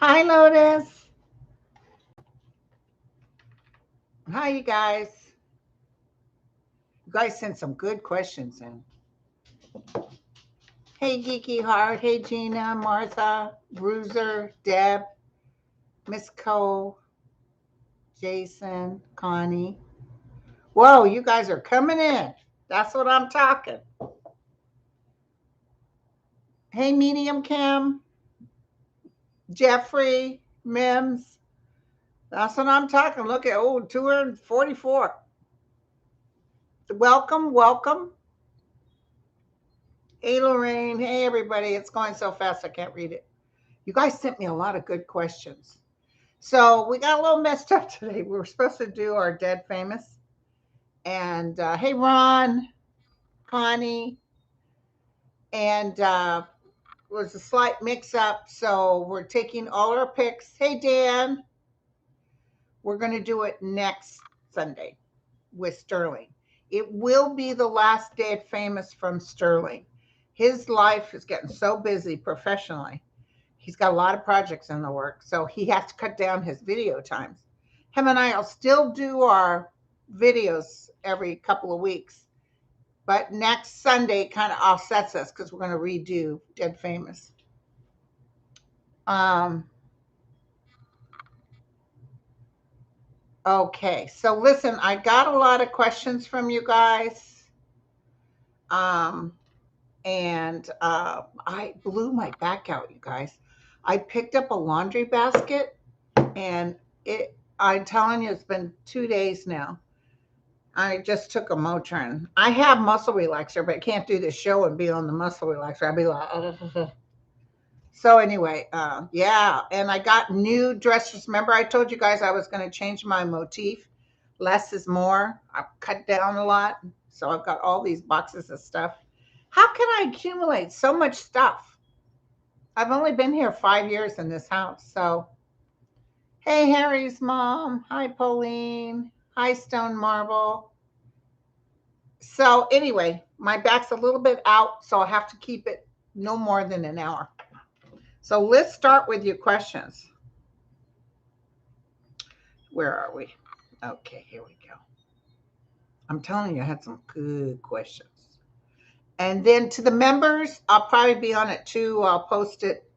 Hi, Lotus. Hi, you guys. You guys sent some good questions in. Hey, Geeky Heart. Hey, Gina, Martha, Bruiser, Deb, Miss Cole, Jason, Connie. Whoa, you guys are coming in. That's what I'm talking. Hey, Medium Cam, Jeffrey, Mims. That's what I'm talking. Look at 244. Welcome, welcome. Hey, Lorraine. Hey, everybody. It's going so fast I can't read it. You guys sent me a lot of good questions. So we got a little messed up today. We were supposed to do our dead famous. And hey, Ron, Connie. And was a slight mix up. So we're taking all our picks. Hey, Dan. We're going to do it next Sunday with Sterling. It will be the last dead famous from Sterling. His life is getting so busy professionally. He's got a lot of projects in the work, so he has to cut down his video times. Him and I will still do our videos every couple of weeks, but next Sunday kind of offsets us because we're going to redo Dead Famous. Okay, so listen, I got a lot of questions from you guys. And I blew my back out, you guys. I picked up a laundry basket, and I'm telling you, it's been 2 days now. I just took a Motrin. I have muscle relaxer, but I can't do the show and be on the muscle relaxer. I'd be like, so anyway, yeah. And I got new dressers. Remember, I told you guys I was going to change my motif. Less is more. I've cut down a lot, so I've got all these boxes of stuff. How can I accumulate so much stuff? I've only been here 5 years in this house. So, hey, Harry's mom. Hi, Pauline. Hi, Stone Marble. So, anyway, my back's a little bit out, so I have to keep it no more than an hour. So, let's start with your questions. Where are we? Okay, here we go. I'm telling you, I had some good questions. And then to the members, I'll probably be on it too. I'll post it.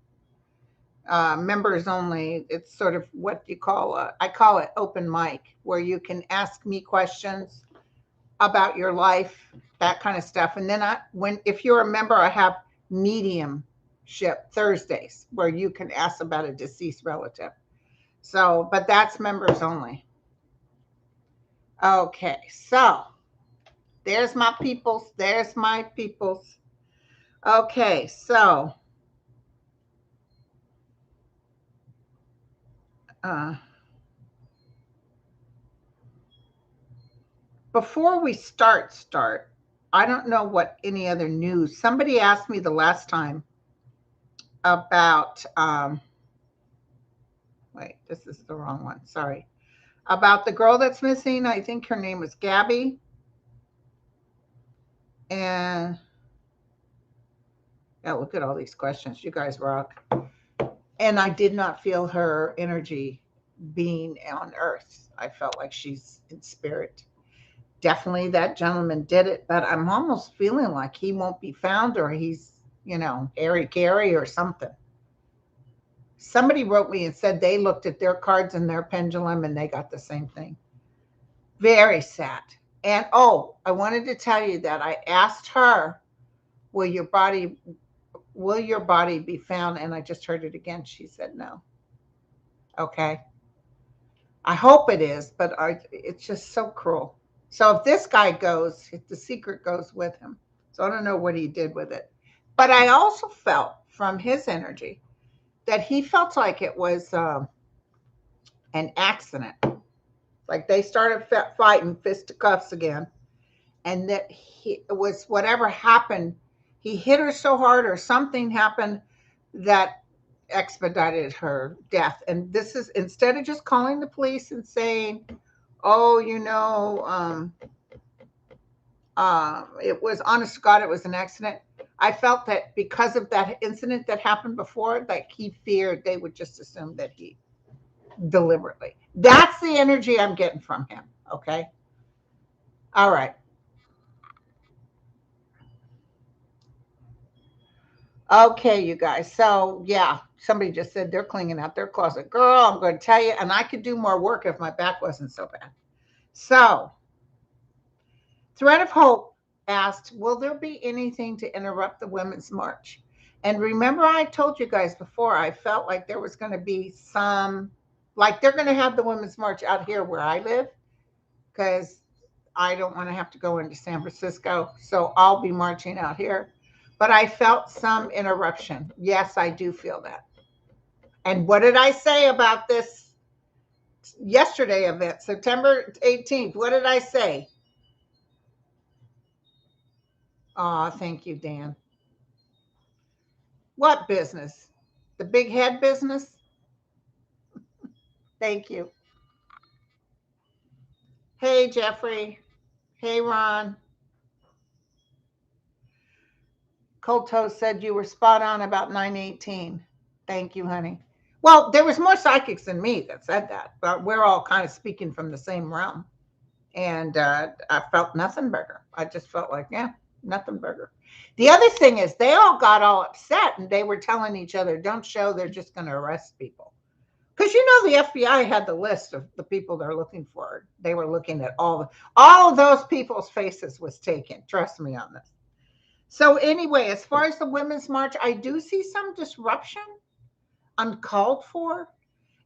Members only. It's sort of what you call I call it open mic, where you can ask me questions about your life, that kind of stuff. And then if you're a member, I have mediumship Thursdays where you can ask about a deceased relative. So, but that's members only. Okay, so there's my peoples. There's my peoples. Okay, so before we start, I don't know what any other news. Somebody asked me the last time about, wait, this is the wrong one. Sorry. About the girl that's missing. I think her name was Gabby. And yeah, look at all these questions. You guys rock. And I did not feel her energy being on Earth. I felt like she's in spirit. Definitely that gentleman did it, but I'm almost feeling like he won't be found, or he's, Harry Gary or something. Somebody wrote me and said they looked at their cards and their pendulum and they got the same thing. Very sad. And I wanted to tell you that I asked her, will your body be found? And I just heard it again. She said no. Okay. I hope it is, but it's just so cruel. So if this guy goes, if the secret goes with him. So I don't know what he did with it. But I also felt from his energy that he felt like it was an accident. Like they started fighting fisticuffs again. And that it was whatever happened, he hit her so hard or something happened that expedited her death. And this is, instead of just calling the police and saying, it was, honest to God, it was an accident. I felt that because of that incident that happened before, like he feared they would just assume that he deliberately. That's the energy I'm getting from him. Okay. All right. Okay, you guys. So, yeah, somebody just said they're cleaning out their closet. Girl, I'm going to tell you, and I could do more work if my back wasn't so bad. So, Thread of Hope asked, will there be anything to interrupt the Women's March? And remember, I told you guys before, I felt like there was going to be some, like they're going to have the Women's March out here where I live, because I don't want to have to go into San Francisco. So I'll be marching out here. But I felt some interruption. Yes, I do feel that. And what did I say about this yesterday event, September 18th? What did I say? Oh, thank you, Dan. What business? The big head business? Thank you. Hey, Jeffrey. Hey, Ron. Cold Toast said you were spot on about 918. Thank you, honey. Well, there was more psychics than me that said that, but we're all kind of speaking from the same realm. And I felt nothing burger. I just felt like, yeah, nothing burger. The other thing is they all got all upset and they were telling each other, don't show, they're just going to arrest people. Because the FBI had the list of the people they're looking for. They were looking at all of those people's faces was taken. Trust me on this. So anyway, as far as the Women's March, I do see some disruption, uncalled for.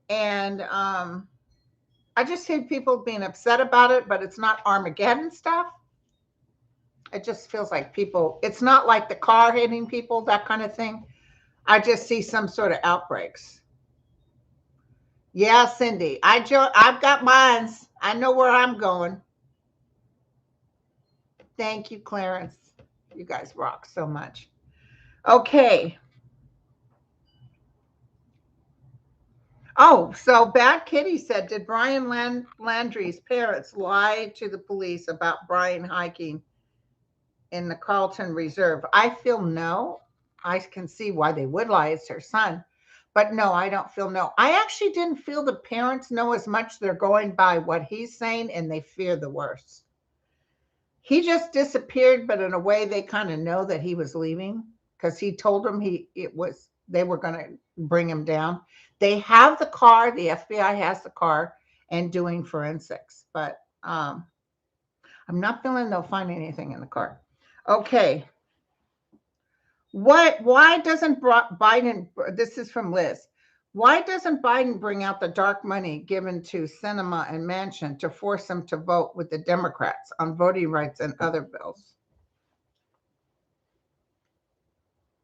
And I just see people being upset about it, but it's not Armageddon stuff. It just feels like people, it's not like the car hitting people, that kind of thing. I just see some sort of outbreaks. Yeah, Cindy, I've got mines. I know where I'm going. Thank you, Clarence. You guys rock so much. Okay. Oh, so Bad Kitty said, did Brian Landry's parents lie to the police about Brian hiking in the Carlton Reserve? I feel no. I can see why they would lie. It's her son. But no, I don't feel no. I actually didn't feel the parents know as much. They're going by what he's saying and they fear the worst. He just disappeared, but in a way they kind of know that he was leaving because he told them they were going to bring him down. They have the car, the FBI has the car and doing forensics, but I'm not feeling they'll find anything in the car. Okay. Why doesn't Biden, this is from Liz, why doesn't Biden bring out the dark money given to Sinema and Manchin to force them to vote with the Democrats on voting rights and other bills?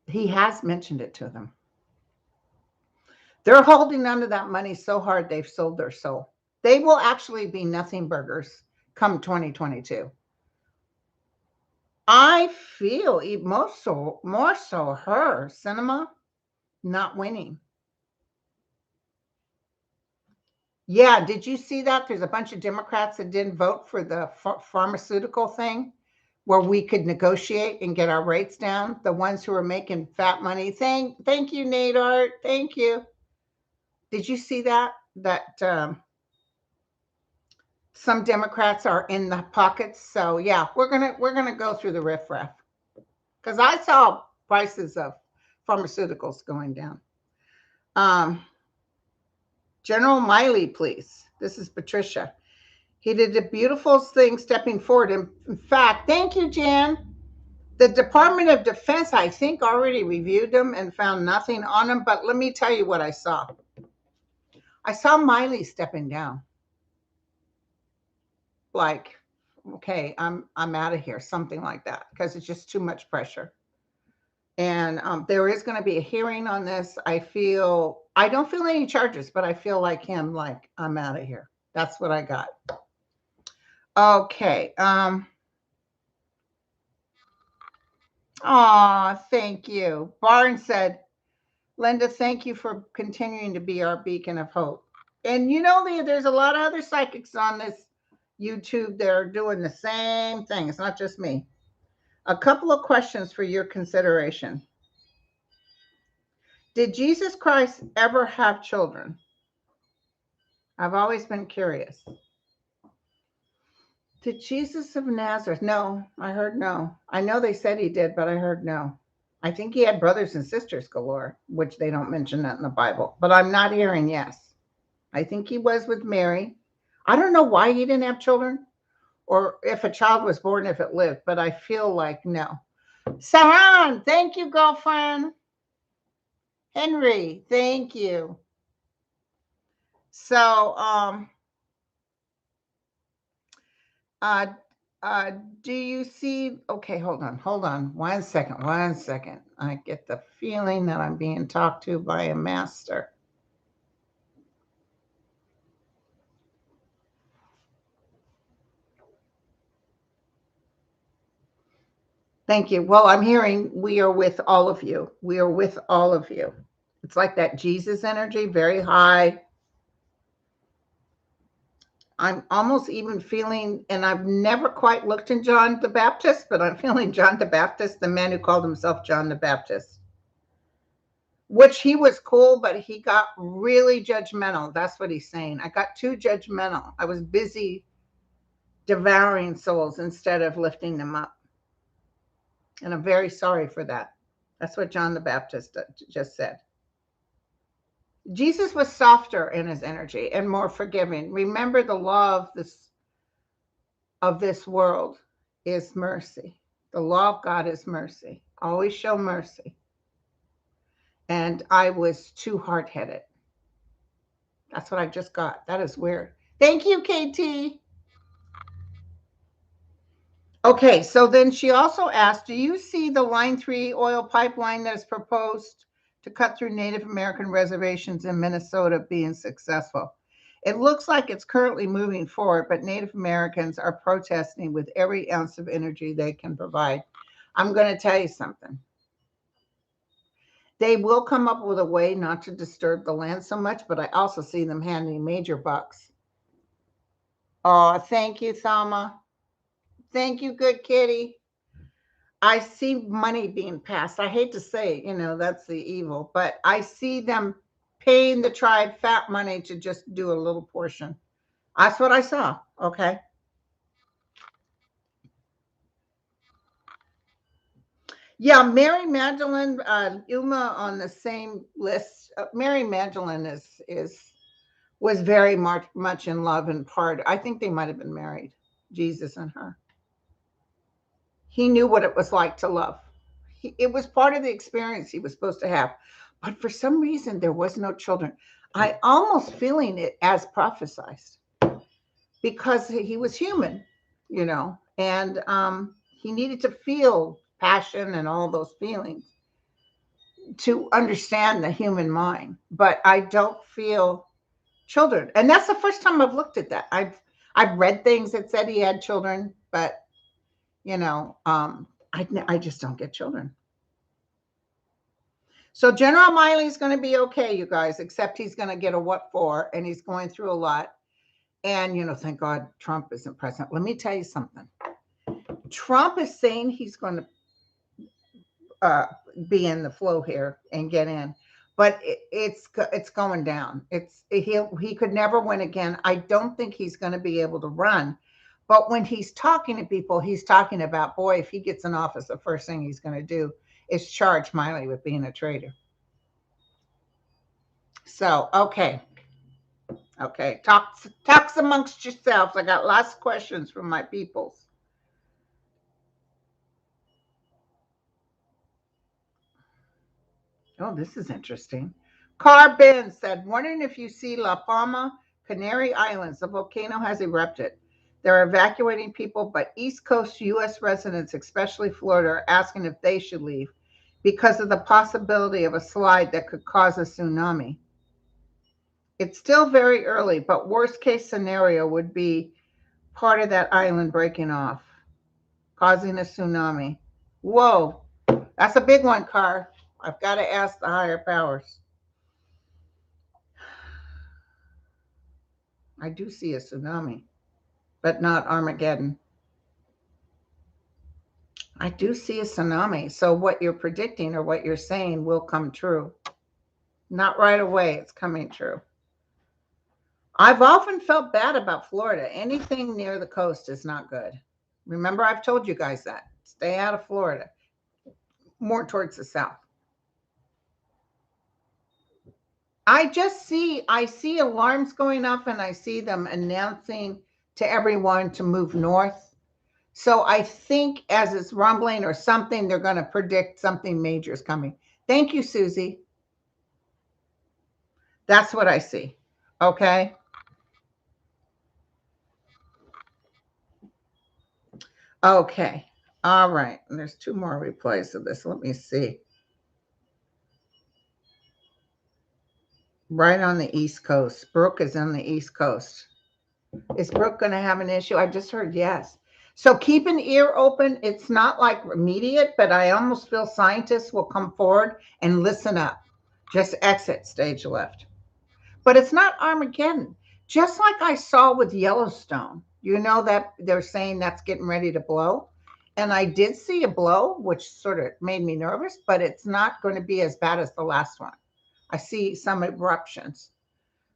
He has mentioned it to them. They're holding onto that money so hard they've sold their soul. They will actually be nothing burgers come 2022. I feel more so her, Sinema, not winning. Yeah, did you see that? There's a bunch of Democrats that didn't vote for the pharmaceutical thing where we could negotiate and get our rates down. The ones who are making fat money. Thank you, Nate Art. Thank you. Did you see that? That some Democrats are in the pockets. So yeah, we're gonna go through the riffraff because I saw prices of pharmaceuticals going down. General Milley, please. This is Patricia. He did a beautiful thing stepping forward. In fact, thank you, Jan. The Department of Defense, I think, already reviewed them and found nothing on them. But let me tell you what I saw. I saw Milley stepping down. Like, okay, I'm out of here, something like that, because it's just too much pressure. And there is going to be a hearing on this. I don't feel any charges, but I feel like him, like I'm out of here. That's what I got. Okay. Thank you. Barnes said, Linda, thank you for continuing to be our beacon of hope. And there's a lot of other psychics on this YouTube that are doing the same thing. It's not just me. A couple of questions for your consideration. Did Jesus Christ ever have children? I've always been curious. Did Jesus of Nazareth? No, I heard no. I know they said he did, but I heard no. I think he had brothers and sisters galore, which they don't mention that in the Bible, but I'm not hearing yes. I think he was with Mary. I don't know why he didn't have children or if a child was born, if it lived, but I feel like no. Saran, thank you, girlfriend. Henry, thank you. So, uh, do you see? Okay, hold on. 1 second. I get the feeling that I'm being talked to by a master. Thank you. Well, I'm hearing we are with all of you. We are with all of you. It's like that Jesus energy, very high. I'm almost even feeling, and I've never quite looked in John the Baptist, but I'm feeling John the Baptist, the man who called himself John the Baptist, which he was cool, but he got really judgmental. That's what he's saying. I got too judgmental. I was busy devouring souls instead of lifting them up. And I'm very sorry for that. That's what John the Baptist just said. Jesus was softer in his energy and more forgiving. Remember, the law of this world is mercy. The law of God is mercy. Always show mercy. And I was too hard-headed. That's what I just got. That is weird. Thank you, KT. Okay, so then she also asked, do you see the Line 3 oil pipeline that is proposed to cut through Native American reservations in Minnesota being successful? It looks like it's currently moving forward, but Native Americans are protesting with every ounce of energy they can provide. I'm going to tell you something. They will come up with a way not to disturb the land so much, but I also see them handing major bucks. Oh, thank you, Thelma. Thank you, good kitty. I see money being passed. I hate to say, that's the evil, but I see them paying the tribe fat money to just do a little portion. That's what I saw. Okay. Yeah, Mary Magdalene, Uma on the same list. Mary Magdalene was very much in love and part. I think they might have been married, Jesus and her. He knew what it was like to love. It was part of the experience he was supposed to have. But for some reason, there was no children. I almost feeling it as prophesied because he was human, and he needed to feel passion and all those feelings to understand the human mind. But I don't feel children. And that's the first time I've looked at that. I've read things that said he had children, but I just don't get children. So General Milley is going to be okay, you guys, except he's going to get a what for, and he's going through a lot. And, thank God Trump isn't president. Let me tell you something. Trump is saying he's going to be in the flow here and get in, but it's going down. He could never win again. I don't think he's going to be able to run. But when he's talking to people, he's talking about, boy, if he gets in office, the first thing he's going to do is charge Milley with being a traitor. So, okay. Talks amongst yourselves. I got lots of questions from my peoples. Oh, this is interesting. Carbin said, wondering if you see La Palma, Canary Islands. The volcano has erupted. They're evacuating people, but East Coast U.S. residents, especially Florida, are asking if they should leave because of the possibility of a slide that could cause a tsunami. It's still very early, but worst case scenario would be part of that island breaking off, causing a tsunami. Whoa, that's a big one, Car. I've got to ask the higher powers. I do see a tsunami, but not Armageddon. I do see a tsunami. So what you're predicting or what you're saying will come true. Not right away, it's coming true. I've often felt bad about Florida. Anything near the coast is not good. Remember, I've told you guys that. Stay out of Florida, more towards the south. I see alarms going off and I see them announcing to everyone to move north. So I think as it's rumbling or something, they're going to predict something major is coming. Thank you, Susie. That's what I see. Okay. Okay. All right. And there's two more replays of this. Let me see. Right on the East Coast. Brooke is on the East Coast. Is Brooke going to have an issue? I just heard yes. So keep an ear open. It's not like immediate, but I almost feel scientists will come forward and listen up. Just exit stage left. But it's not Armageddon. Just like I saw with Yellowstone, you know that they're saying that's getting ready to blow. And I did see a blow, which sort of made me nervous, but it's not going to be as bad as the last one. I see some eruptions,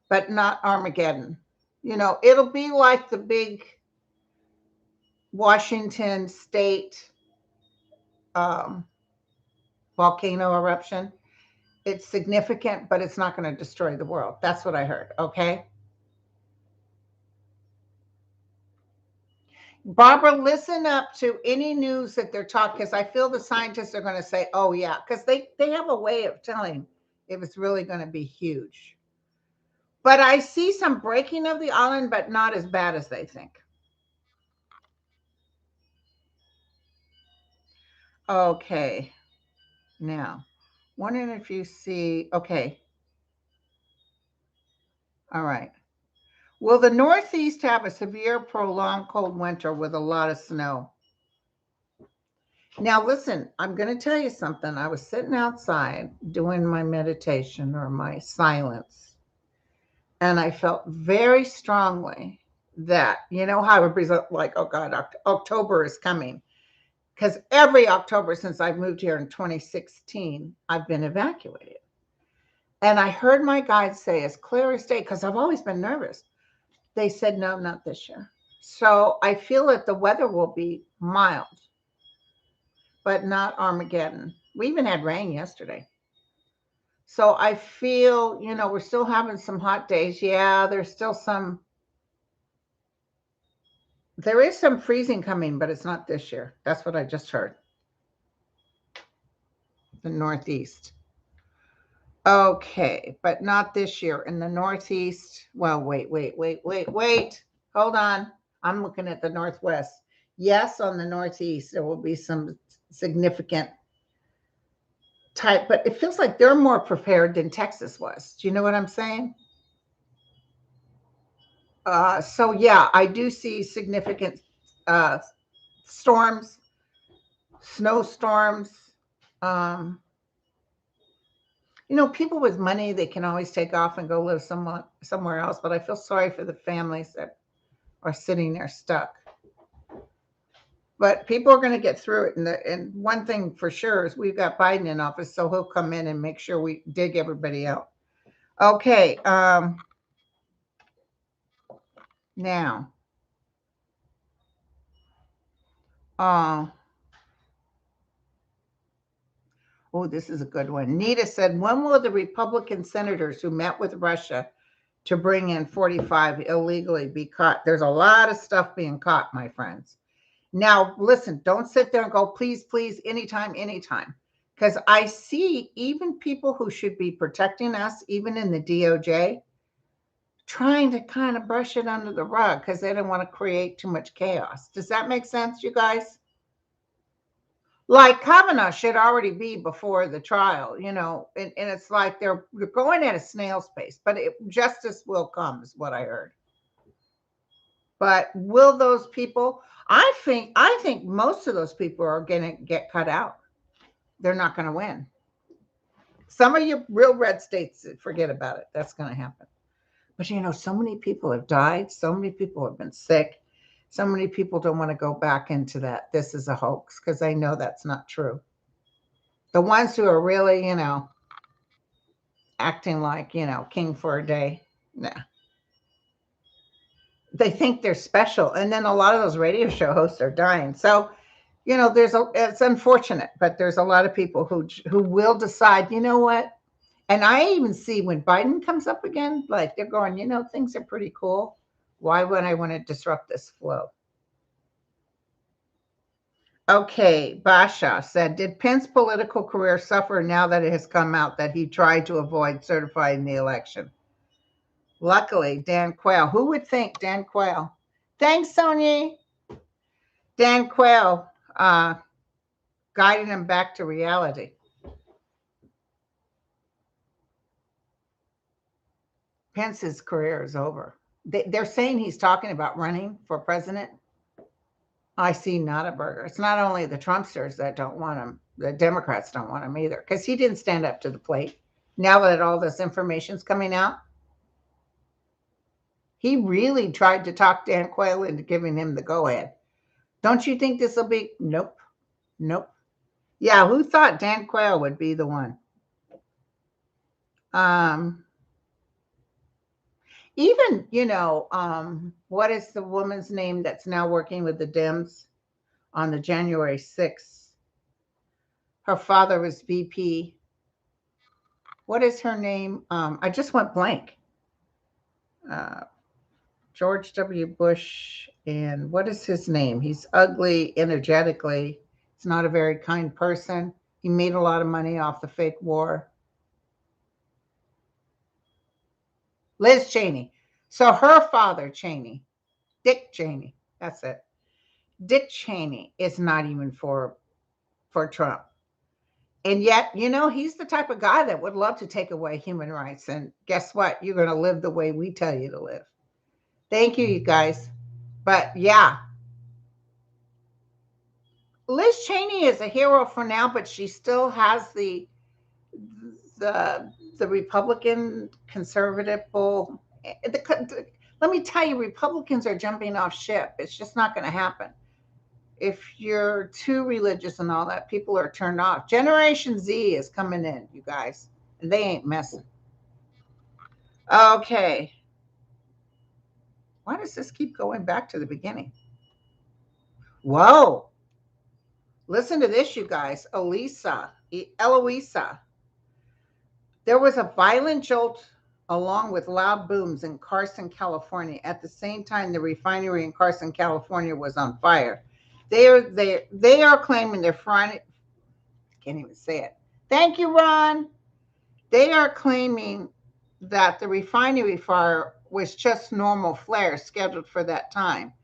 but not Armageddon. You know, it'll be like the big Washington state um, volcano eruption. It's significant, but it's not going to destroy the world. That's what I heard. Okay. Barbara, listen up to any news that they're talking, because I feel the scientists are going to say, oh, yeah, because they have a way of telling if it's really going to be huge. But I see some breaking of the island, but not as bad as they think. Okay. Now, wondering if you see, okay. All right. Will the Northeast have a severe, prolonged cold winter with a lot of snow? Now, listen, I'm going to tell you something. I was sitting outside doing my meditation or my silence, and I felt very strongly that, you know, how everybody's like, oh God, October is coming. Because every October since I moved here in 2016, I've been evacuated. And I heard my guides say, as clear as day, because I've always been nervous. They said, no, not this year. So I feel that the weather will be mild, but not Armageddon. We even had rain yesterday. So I feel, you know, we're still having some hot days. Yeah, there is some freezing coming, but it's not this year. That's what I just heard. The Northeast. Okay, but not this year. In the Northeast, well, wait. Hold on. I'm looking at the Northwest. Yes, on the Northeast, there will be some significant type, but it feels like they're more prepared than Texas was. Do you know what I'm saying? So yeah, I do see significant uh, storms, snowstorms. Um, you know, people with money, they can always take off and go live somewhere else. But I feel sorry for the families that are sitting there stuck. But people are going to get through it. And one thing for sure is we've got Biden in office, so he'll come in and make sure we dig everybody out. Okay. Now, oh, this is a good one. Nita said, when will the Republican senators who met with Russia to bring in 45 illegally be caught? There's a lot of stuff being caught, my friends. Now, listen, don't sit there and go, please, please, anytime. Because I see even people who should be protecting us, even in the DOJ, trying to kind of brush it under the rug because they don't want to create too much chaos. Does that make sense, you guys? Like Kavanaugh should already be before the trial, you know, and it's like they're going at a snail's pace, but justice will come, is what I heard. But will those people? I think most of those people are going to get cut out. They're not going to win. Some of you real red states, forget about it. That's going to happen. But you know, so many people have died. So many people have been sick. So many people don't want to go back into that. This is a hoax because they know that's not true. The ones who are really, acting like, king for a day, nah. They think they're special. And then a lot of those radio show hosts are dying. So, it's unfortunate, but there's a lot of people who will decide, you know what? And I even see when Biden comes up again, like they're going, things are pretty cool. Why would I want to disrupt this flow? Okay, Basha said, did Pence's political career suffer now that it has come out that he tried to avoid certifying the election? Luckily, Dan Quayle. Who would think Dan Quayle? Thanks, Sonia. Dan Quayle guiding him back to reality. Pence's career is over. They're saying he's talking about running for president. I see not a burger. It's not only the Trumpsters that don't want him, the Democrats don't want him either, because he didn't stand up to the plate. Now that all this information's coming out, he really tried to talk Dan Quayle into giving him the go-ahead. Don't you think this will be? Nope. Nope. Yeah, who thought Dan Quayle would be the one? Even, what is the woman's name that's now working with the Dems on the January 6th? Her father was VP. What is her name? I just went blank. George W. Bush, and what is his name? He's ugly, energetically. He's not a very kind person. He made a lot of money off the fake war. Liz Cheney. So her father, Cheney, Dick Cheney, that's it. Dick Cheney is not even for Trump. And yet, he's the type of guy that would love to take away human rights. And guess what? You're going to live the way we tell you to live. Thank you, you guys. But yeah, Liz Cheney is a hero for now, but she still has the Republican conservative bull. Let me tell you, Republicans are jumping off ship. It's just not going to happen. If you're too religious and all that, people are turned off. Generation Z is coming in, you guys, and they ain't messing. Okay. Why does this keep going back to the beginning? Whoa. Listen to this, you guys. Eloisa. There was a violent jolt along with loud booms in Carson, California. At the same time, the refinery in Carson, California was on fire. They are claiming they're frying. Can't even say it. Thank you, Ron. They are claiming that the refinery fire was just normal flares scheduled for that time,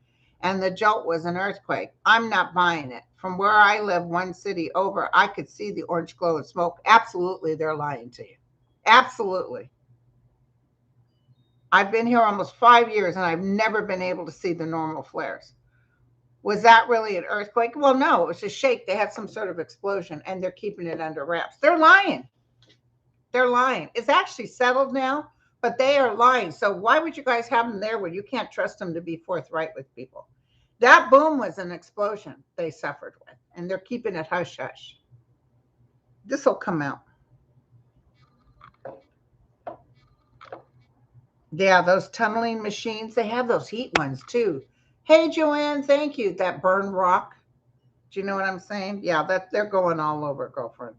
and the jolt was an earthquake. I'm not buying it. From where I live, one city over, I could see the orange glow of smoke. Absolutely, they're lying to you. Absolutely. I've been here almost 5 years, and I've never been able to see the normal flares. Was that really an earthquake? Well, no, it was a shake. They had some sort of explosion, and they're keeping it under wraps. They're lying. They're lying. It's actually settled now, but they are lying. So why would you guys have them there when you can't trust them to be forthright with people? That boom was an explosion they suffered with, and they're keeping it hush hush. This will come out. Yeah, those tunneling machines, they have those heat ones too. Hey, Joanne, thank you. That burn rock. Do you know what I'm saying? Yeah, that they're going all over, girlfriend.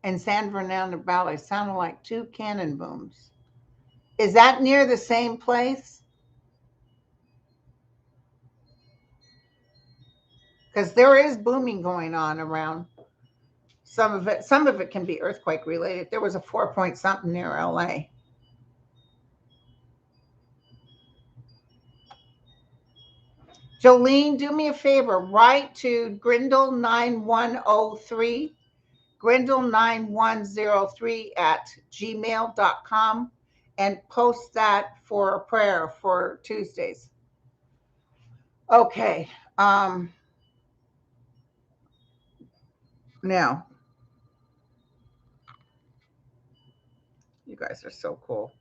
And San Fernando Valley sounded like two cannon booms. Is that near the same place? Because there is booming going on around. Some of it can be earthquake related. There was a 4 point something near LA. Jolene, do me a favor. Write to Grindle 9103, Grindle 9103 at gmail.com, and post that for a prayer for Tuesdays. Okay. Now, you guys are so cool.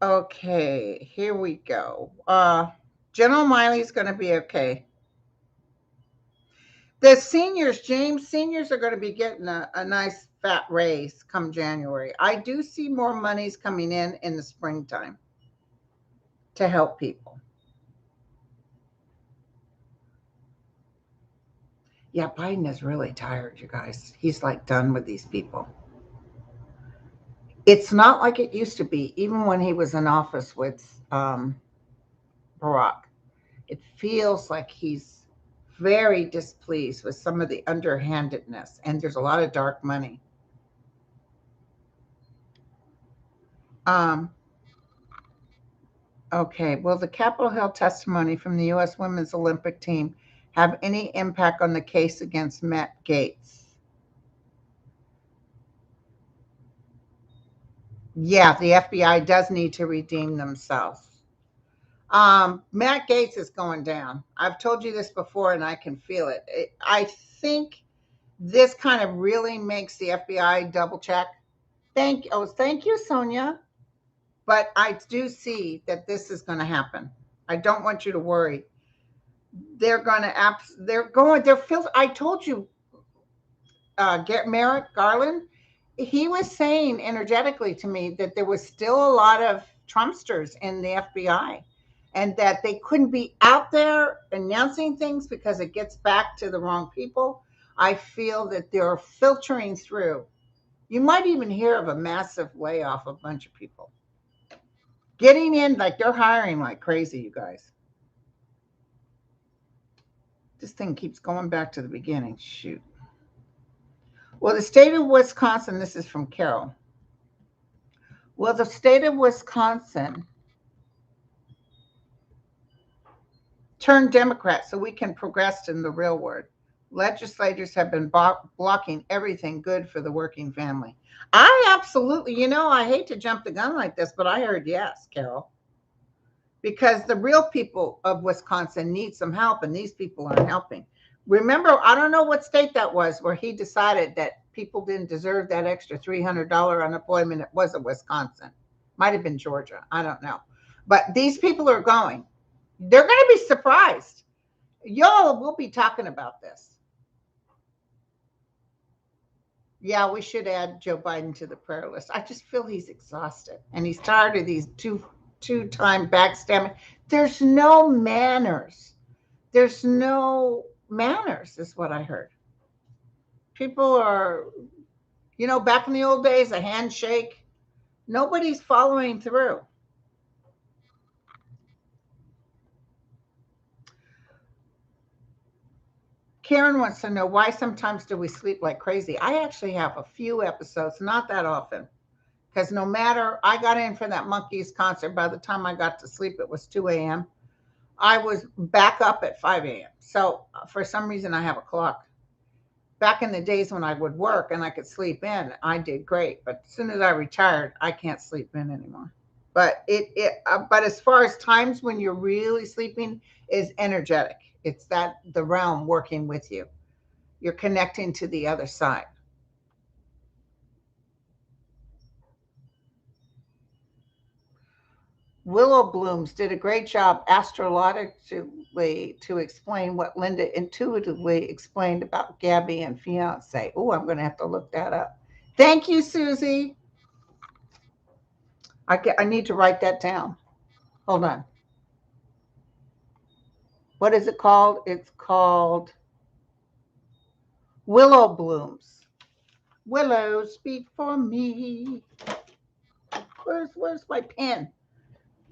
Okay, here we go. General Miley's going to be okay. The seniors, James, seniors are going to be getting a nice fat raise come January. I do see more monies coming in the springtime to help people. Yeah, Biden is really tired, you guys. He's like done with these people. It's not like it used to be, even when he was in office with Barack. It feels like he's very displeased with some of the underhandedness, and there's a lot of dark money. Um, okay, will the Capitol Hill testimony from the U.S. Women's Olympic team have any impact on the case against Matt Gaetz? Yeah, the FBI does need to redeem themselves. Matt Gaetz is going down. I've told you this before, and I can feel it. I think this kind of really makes the FBI double check. Thank you, Sonia. But I do see that this is going to happen. I don't want you to worry. I told you, get Merrick Garland. He was saying energetically to me that there was still a lot of Trumpsters in the FBI and that they couldn't be out there announcing things because it gets back to the wrong people. I feel that they're filtering through. You might even hear of a massive layoff of a bunch of people. Getting in, like they're hiring like crazy, you guys. This thing keeps going back to the beginning. Shoot. Well, the state of Wisconsin, this is from Carol. Well, the state of Wisconsin turned Democrat so we can progress in the real world. Legislators have been blocking everything good for the working family. I absolutely, I hate to jump the gun like this, but I heard yes, Carol. Because the real people of Wisconsin need some help, and these people aren't helping. Remember, I don't know what state that was where he decided that people didn't deserve that extra $300 unemployment. It wasn't Wisconsin. Might have been Georgia. I don't know. But these people are going. They're going to be surprised. Y'all will be talking about this. Yeah, we should add Joe Biden to the prayer list. I just feel he's exhausted, and he's tired of these two-time backstabbing. There's no manners. There's no manners, is what I heard. People are, back in the old days, a handshake. Nobody's following through. Karen wants to know why sometimes do we sleep like crazy? I actually have a few episodes, not that often, because no matter, I got in for that Monkeys concert. By the time I got to sleep, it was 2 a.m. I was back up at 5 a.m. So for some reason, I have a clock. Back in the days when I would work and I could sleep in, I did great. But as soon as I retired, I can't sleep in anymore. But but as far as times when you're really sleeping, is energetic. It's that the realm working with you. You're connecting to the other side. Willow Blooms did a great job astrologically to explain what Linda intuitively explained about Gabby and fiance. Oh, I'm going to have to look that up. Thank you, Susie. I need to write that down. Hold on. What is it called? It's called Willow Blooms. Willow, speak for me. Where's my pen?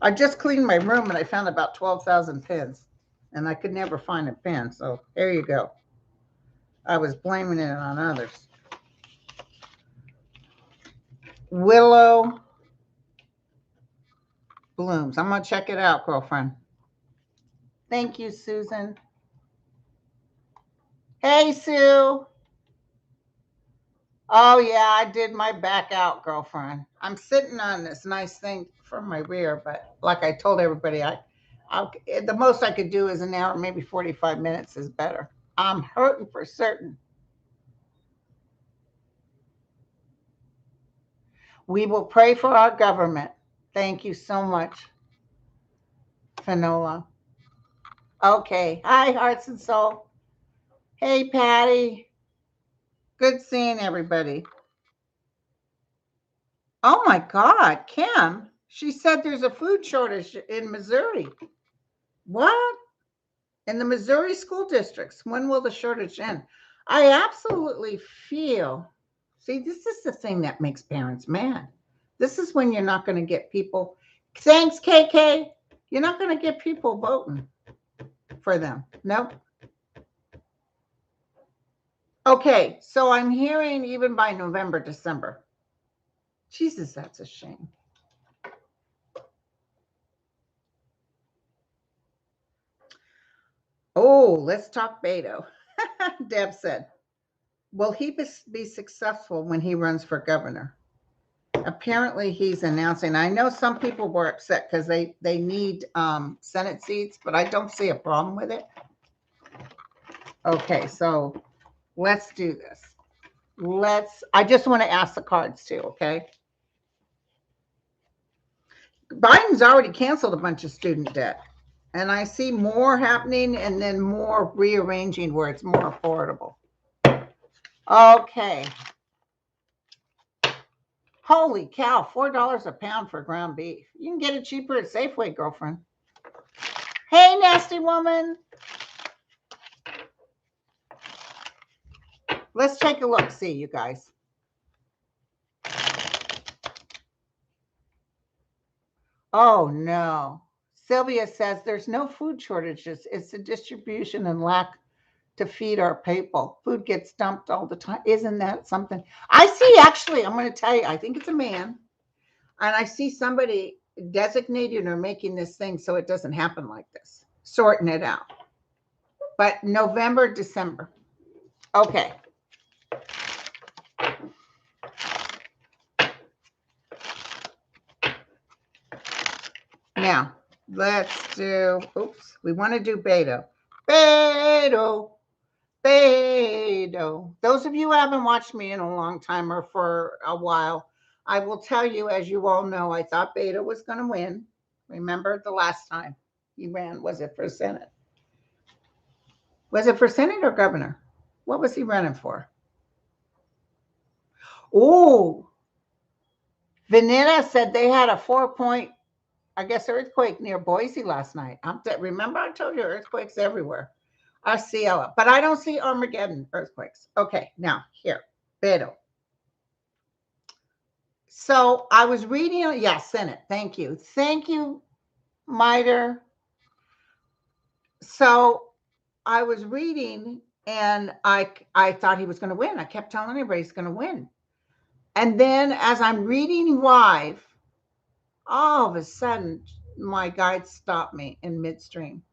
I just cleaned my room and I found about 12,000 pens, and I could never find a pen. So there you go. I was blaming it on others. Willow Blooms. I'm going to check it out, girlfriend. Thank you, Susan. Hey, Sue. Oh, yeah, I did my back out, girlfriend. I'm sitting on this nice thing from my rear, but like I told everybody, the most I could do is an hour, maybe 45 minutes is better. I'm hurting for certain. We will pray for our government. Thank you so much, Finola. Okay. Hi, Hearts and Soul. Hey, Patty. Good seeing everybody. Oh my God, Kim. She said there's a food shortage in Missouri. What? In the Missouri school districts. When will the shortage end? I absolutely feel. See, this is the thing that makes parents mad. This is when you're not going to get people. Thanks, KK. You're not going to get people voting for them. Nope. Okay, so I'm hearing even by November, December. Jesus, that's a shame. Oh, let's talk Beto. Deb said, will he be successful when he runs for governor? Apparently he's announcing. I know some people were upset because they need Senate seats, but I don't see a problem with it. Okay, so let's do this. I just want to ask the cards too, okay? Biden's already canceled a bunch of student debt, and I see more happening and then more rearranging where it's more affordable. Okay. Holy cow, $4 a pound for ground beef. You can get it cheaper at Safeway, girlfriend. Hey, nasty woman. Let's take a look, see, you guys. Oh, no. Sylvia says there's no food shortages. It's the distribution and lack to feed our people. Food gets dumped all the time. Isn't that something? I see, actually, I'm going to tell you, I think it's a man. And I see somebody designating or making this thing so it doesn't happen like this, sorting it out. But November, December. Okay. Now, let's do, oops, we want to do Beto. Beto. Those of you who haven't watched me in a long time or for a while, I will tell you, as you all know, I thought Beto was going to win. Remember the last time he ran, was it for Senate? Was it for Senate or governor? What was he running for? Oh, Vanilla said they had a 4-point, I guess, earthquake near Boise last night. Remember I told you earthquakes everywhere. I see Ella, but I don't see Armageddon earthquakes. Okay, now here, Beto. So I was reading, Senate. Thank you, Miter. So I was reading, and I thought he was going to win. I kept telling everybody he's going to win, and then as I'm reading live, all of a sudden my guides stopped me in midstream,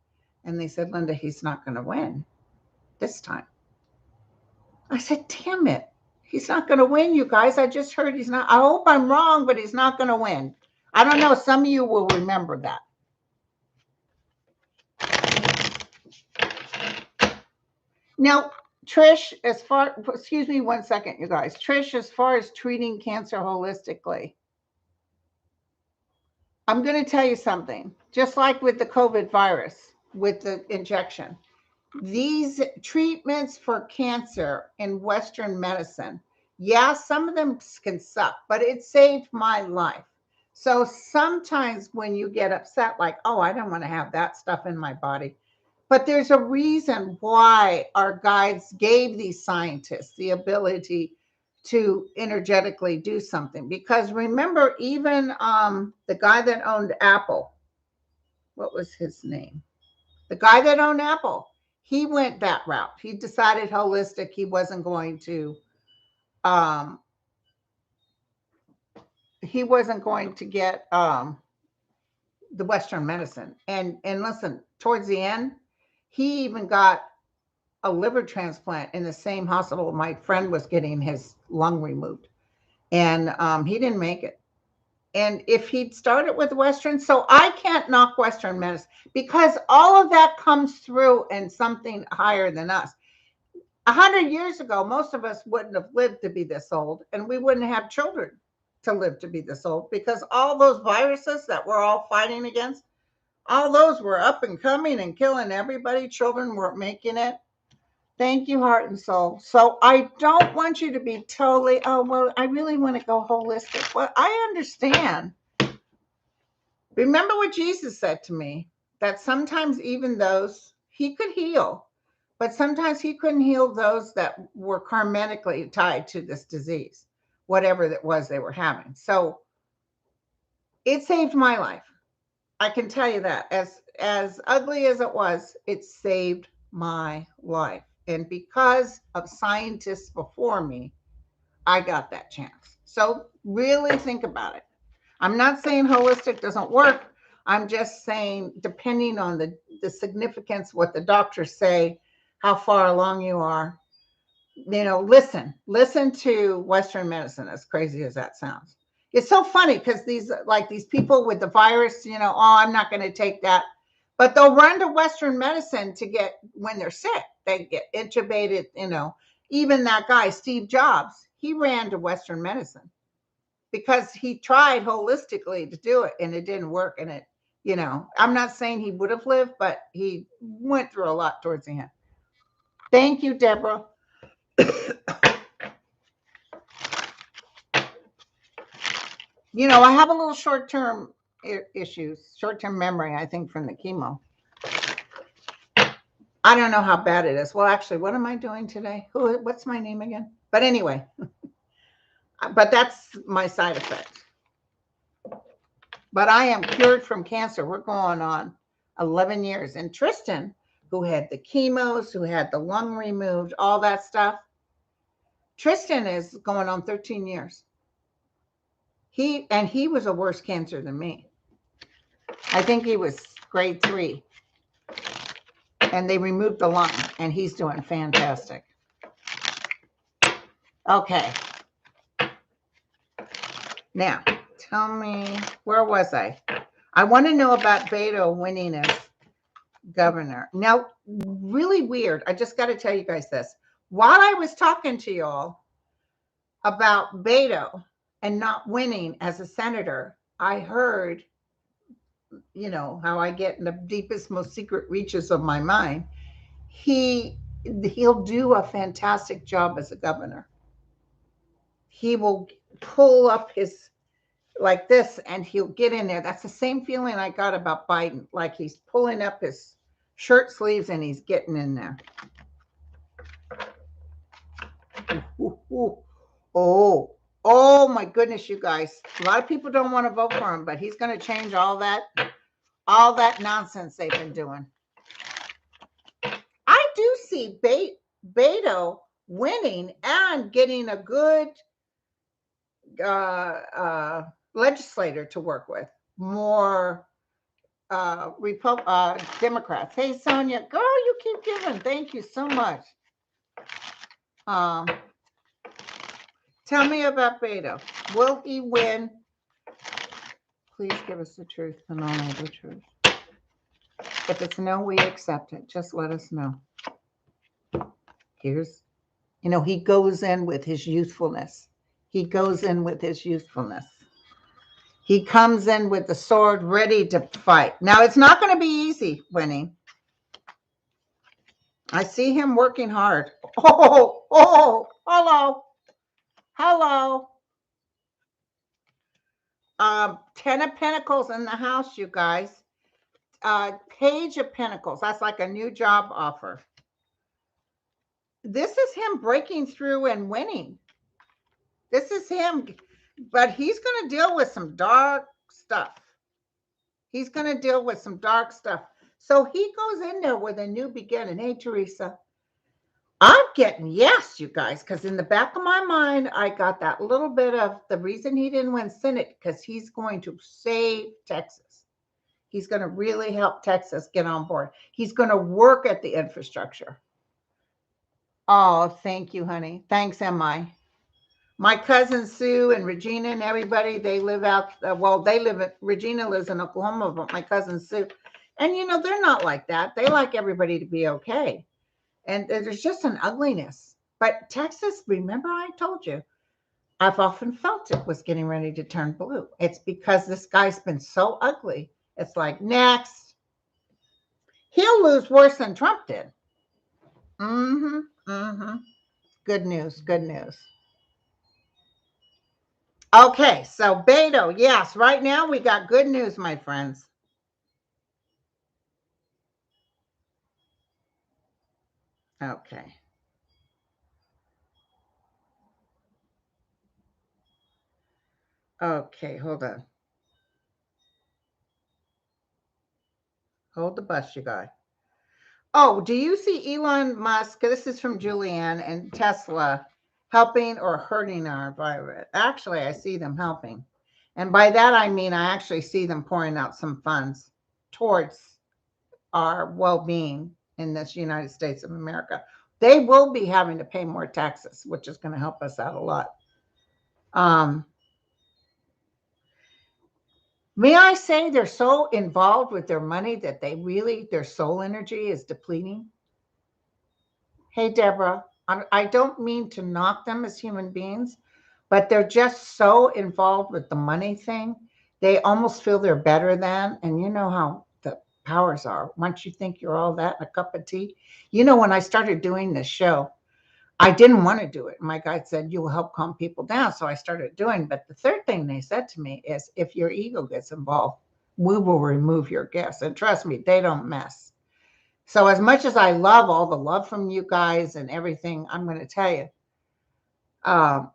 and they said, "Linda, he's not going to win this time." I said, "Damn it. He's not going to win, you guys. I just heard he's not. I hope I'm wrong, but he's not going to win." I don't know. Some of you will remember that. Now, Trish, excuse me 1 second, you guys. Trish, as far as treating cancer holistically, I'm going to tell you something. Just like with the COVID virus, with the injection, these treatments for cancer in Western medicine, some of them can suck, but it saved my life. So sometimes when you get upset, like, oh, I don't want to have that stuff in my body. But there's a reason why our guides gave these scientists the ability to energetically do something. Because remember, even the guy that owned Apple, what was his name? The guy that owned Apple, he went that route. He decided holistic. He wasn't going to get the Western medicine. And listen, towards the end, he even got a liver transplant in the same hospital my friend was getting his lung removed. And he didn't make it. And if he'd started with Western, so I can't knock Western medicine because all of that comes through in something higher than us. 100 years ago, most of us wouldn't have lived to be this old, and we wouldn't have children to live to be this old, because all those viruses that we're all fighting against, all those were up and coming and killing everybody. Children weren't making it. Thank you, heart and soul. So I don't want you to be totally, oh, well, I really want to go holistic. Well, I understand. Remember what Jesus said to me, that sometimes even those he could heal, but sometimes he couldn't heal those that were karmically tied to this disease, whatever it was they were having. So it saved my life. I can tell you that. As ugly as it was, it saved my life. And because of scientists before me, I got that chance. So really think about it. I'm not saying holistic doesn't work. I'm just saying, depending on the significance, what the doctors say, how far along you are, listen to Western medicine, as crazy as that sounds. It's so funny because these people with the virus, oh, I'm not going to take that. But they'll run to Western medicine to get, when they're sick, they get intubated, even that guy, Steve Jobs, he ran to Western medicine because he tried holistically to do it and it didn't work. And I'm not saying he would have lived, but he went through a lot towards the end. Thank you, Deborah. I have a little short-term issues, short-term memory, I think, from the chemo. I don't know how bad it is. Well, actually, what am I doing today? What's my name again? But anyway, but that's my side effect. But I am cured from cancer. We're going on 11 years. And Tristan, who had the chemos, who had the lung removed, all that stuff, Tristan is going on 13 years. He was a worse cancer than me. I think he was grade 3. And they removed the lung, and he's doing fantastic. Okay. Now, tell me, where was I? I want to know about Beto winning as governor. Now, really weird. I just got to tell you guys this. While I was talking to y'all about Beto and not winning as a senator, I heard, how I get in the deepest, most secret reaches of my mind. He'll do a fantastic job as a governor. He will pull up his like this and he'll get in there. That's the same feeling I got about Biden. Like he's pulling up his shirt sleeves and he's getting in there. Oh my goodness, you guys. A lot of people don't want to vote for him, but he's going to change all that nonsense they've been doing. I do see Beto winning and getting a good legislator to work with, more Democrats. Hey, Sonia, girl, you keep giving. Thank you so much. Tell me about Beto. Will he win? Please give us the truth and only the truth. If it's no, we accept it. Just let us know. Here's, he goes in with his youthfulness. He goes in with his youthfulness. He comes in with the sword ready to fight. Now, it's not going to be easy winning. I see him working hard. Oh, hello. 10 of Pentacles in the house, you guys. Page of Pentacles. That's like a new job offer. This is him breaking through and winning. This is him, but he's going to deal with some dark stuff. He's going to deal with some dark stuff. So he goes in there with a new beginning. Hey, Teresa. I'm getting yes, you guys, because in the back of my mind, I got that little bit of the reason he didn't win Senate, because he's going to save Texas. He's going to really help Texas get on board. He's going to work at the infrastructure. Oh, thank you, honey. Thanks, M.I. My cousin Sue and Regina and everybody, they live out, Regina lives in Oklahoma, but my cousin Sue, and they're not like that. They like everybody to be okay. And there's just an ugliness. But Texas, remember I told you, I've often felt it was getting ready to turn blue. It's because this guy's been so ugly. It's like, next. He'll lose worse than Trump did. Mm-hmm. Mm-hmm. Good news. Good news. Okay, so Beto, yes, right now we got good news, my friends. Okay. Okay, hold on. Hold the bus, you guys. Oh, do you see Elon Musk? This is from Julianne and Tesla helping or hurting our environment. Actually, I see them helping. And by that, I mean, I actually see them pouring out some funds towards our well being in this United States of America. They will be having to pay more taxes, which is going to help us out a lot. Um, May I say they're so involved with their money that their soul energy is depleting? Hey, Deborah, I don't mean to knock them as human beings, but they're just so involved with the money thing. They almost feel they're better than, and you know how the powers are. Once you think you're all that in a cup of tea, when I started doing this show, I didn't want to do it. My guide said, you will help calm people down. So I started doing. But the third thing they said to me is, if your ego gets involved, we will remove your gifts. And trust me, they don't mess. So as much as I love all the love from you guys and everything, I'm going to tell you, um,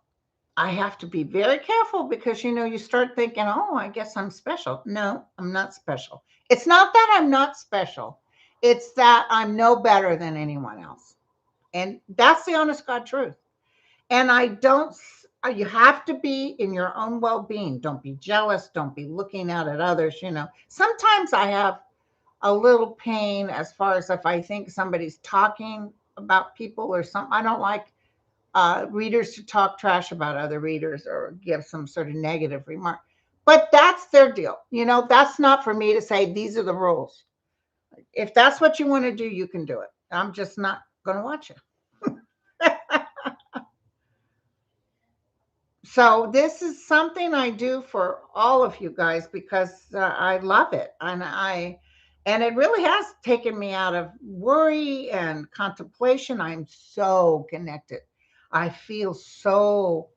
I have to be very careful because, you start thinking, oh, I guess I'm special. No, I'm not special. It's not that I'm not special. It's that I'm no better than anyone else. And that's the honest God truth. And I don't, you have to be in your own well being. Don't be jealous. Don't be looking out at others. Sometimes I have a little pain as far as if I think somebody's talking about people or something. I don't like readers to talk trash about other readers or give some sort of negative remark. But that's their deal. That's not for me to say these are the rules. If that's what you want to do, you can do it. I'm just not going to watch it. So this is something I do for all of you guys because I love it, and it really has taken me out of worry and contemplation. I'm so connected. I feel so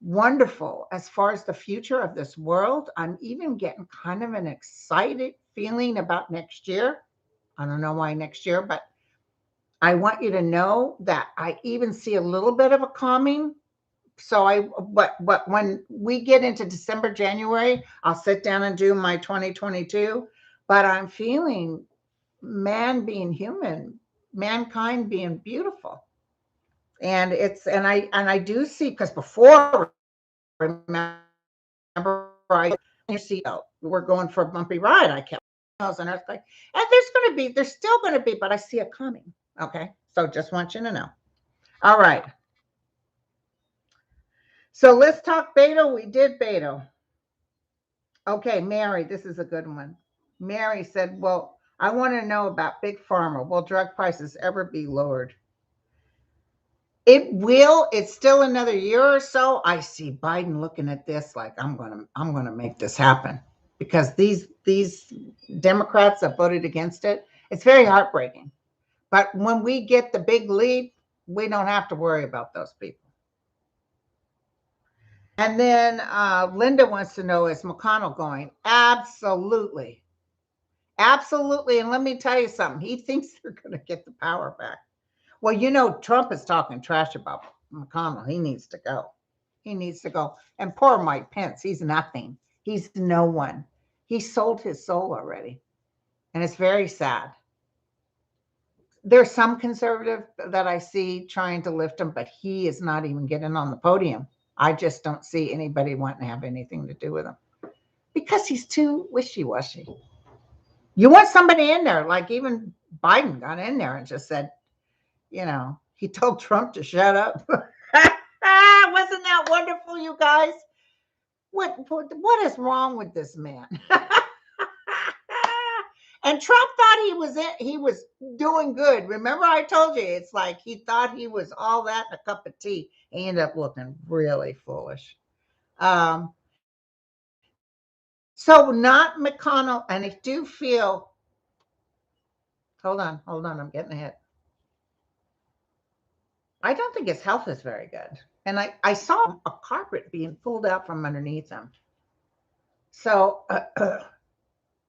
wonderful as far as the future of this world. I'm even getting kind of an excited feeling about next year. I don't know why next year, but I want you to know that I even see a little bit of a calming. But when we get into December, January, I'll sit down and do my 2022. But I'm feeling man being human, mankind being beautiful. And I do see, because before, remember, I your seatbelt. We're going for a bumpy ride. I kept and earthquake. And there's still gonna be, but I see it coming. Okay. So just want you to know. All right. So let's talk Beto. We did Beto. Okay, Mary, this is a good one. Mary said, well, I want to know about Big Pharma. Will drug prices ever be lowered? It will. It's still another year or so. I see Biden looking at this like I'm gonna make this happen, because these Democrats that voted against it, it's very heartbreaking. But when we get the big lead, we don't have to worry about those people. And then Linda wants to know, is McConnell going? Absolutely. Absolutely. And let me tell you something. He thinks they're going to get the power back. Well, Trump is talking trash about McConnell. He needs to go. He needs to go. And poor Mike Pence, he's nothing. He's no one. He sold his soul already. And it's very sad. There's some conservative that I see trying to lift him, but he is not even getting on the podium. I just don't see anybody wanting to have anything to do with him because he's too wishy-washy. You want somebody in there, like even Biden got in there and just said, he told Trump to shut up. Wasn't that wonderful, you guys? What is wrong with this man? And Trump thought he was doing good. Remember, I told you, it's like he thought he was all that in a cup of tea. He ended up looking really foolish. Um, so not McConnell, and I do feel, hold on, I'm getting ahead. I don't think his health is very good. And I saw a carpet being pulled out from underneath him. So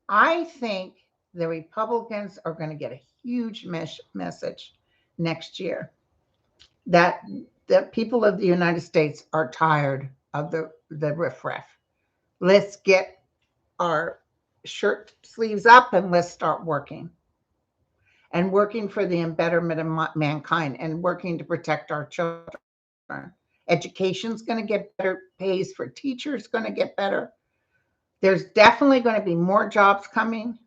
I think the Republicans are going to get a huge message next year that the people of the United States are tired of the riffraff. Let's get our shirt sleeves up and let's start working. And working for the betterment of mankind and working to protect our children. Education's going to get better. Pays for teachers going to get better. There's definitely going to be more jobs coming.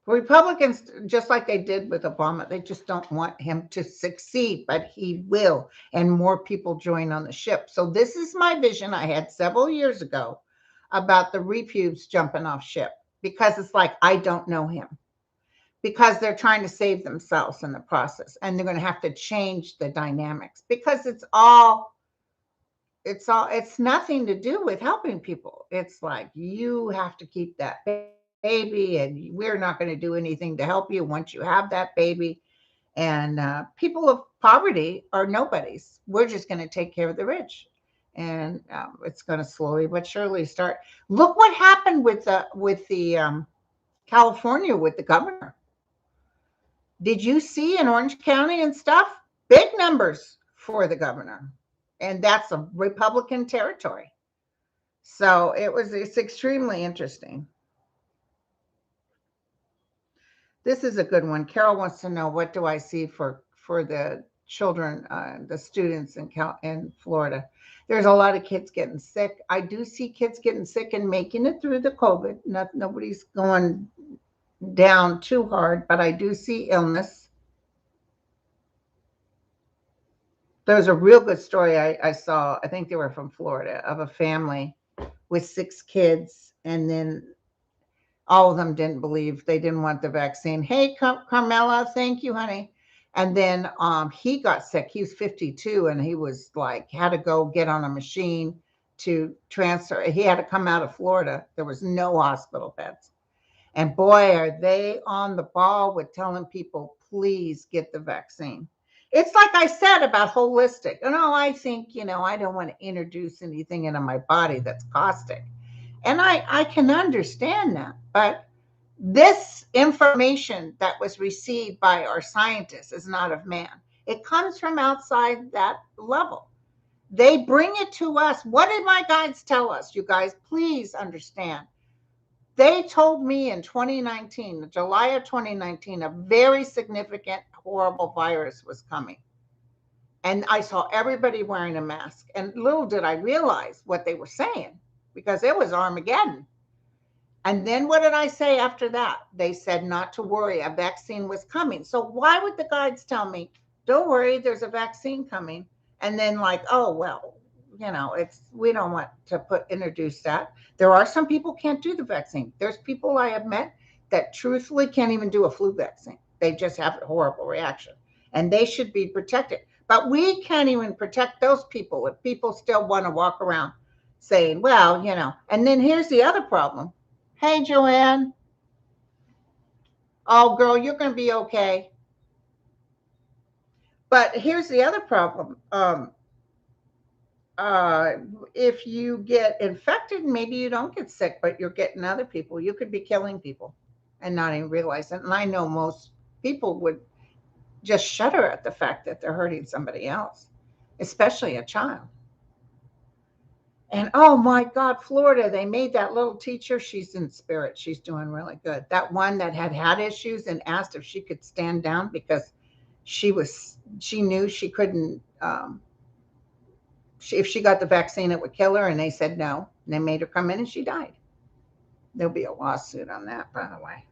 Republicans, just like they did with Obama, they just don't want him to succeed, but he will, and more people join on the ship. So this is my vision I had several years ago about the repubes jumping off ship, because it's like, I don't know him, because they're trying to save themselves in the process, and they're going to have to change the dynamics, because it's nothing to do with helping people. It's like, you have to keep that baby, and we're not going to do anything to help you once you have that baby. And people of poverty are nobodies. We're just going to take care of the rich, and it's going to slowly but surely start. Look what happened with the California, with the governor. Did you see in Orange County and stuff? Big numbers for the governor, and that's a Republican territory. So it's extremely interesting. This is a good one. Carol wants to know, what do I see for the children, the students in Florida? There's a lot of kids getting sick. I do see kids getting sick and making it through the COVID. Nobody's going down too hard, but I do see illness. There's a real good story I saw. I think they were from Florida, of a family with 6 kids, and then all of them didn't believe, they didn't want the vaccine. Hey, Carmela, thank you, honey. And then he got sick. He was 52, and he was like, had to go get on a machine to transfer. He had to come out of Florida. There was no hospital beds. And boy, are they on the ball with telling people, please get the vaccine. It's like I said about holistic. I think, I don't want to introduce anything into my body that's caustic. And I can understand that. But this information that was received by our scientists is not of man. It comes from outside that level. They bring it to us. What did my guides tell us? You guys, please understand. They told me in 2019, July of 2019, a very significant, horrible virus was coming. And I saw everybody wearing a mask. And little did I realize what they were saying, because it was Armageddon. And then what did I say after that? They said not to worry, a vaccine was coming. So why would the guides tell me, don't worry, there's a vaccine coming? And then like, oh, well, we don't want to introduce that. There are some people can't do the vaccine. There's people I have met that truthfully can't even do a flu vaccine. They just have a horrible reaction, and they should be protected. But we can't even protect those people if people still want to walk around saying, well, and then here's the other problem. Hey, Joanne. Oh, girl, you're going to be okay. But here's the other problem. If you get infected, maybe you don't get sick, but you're getting other people. You could be killing people and not even realize it. And I know most people would just shudder at the fact that they're hurting somebody else, especially a child. And oh my God, Florida, they made that little teacher. She's in spirit. She's doing really good. That one that had issues and asked if she could stand down because she knew she couldn't, if she got the vaccine, it would kill her. And they said no. And they made her come in and she died. There'll be a lawsuit on that, by the way.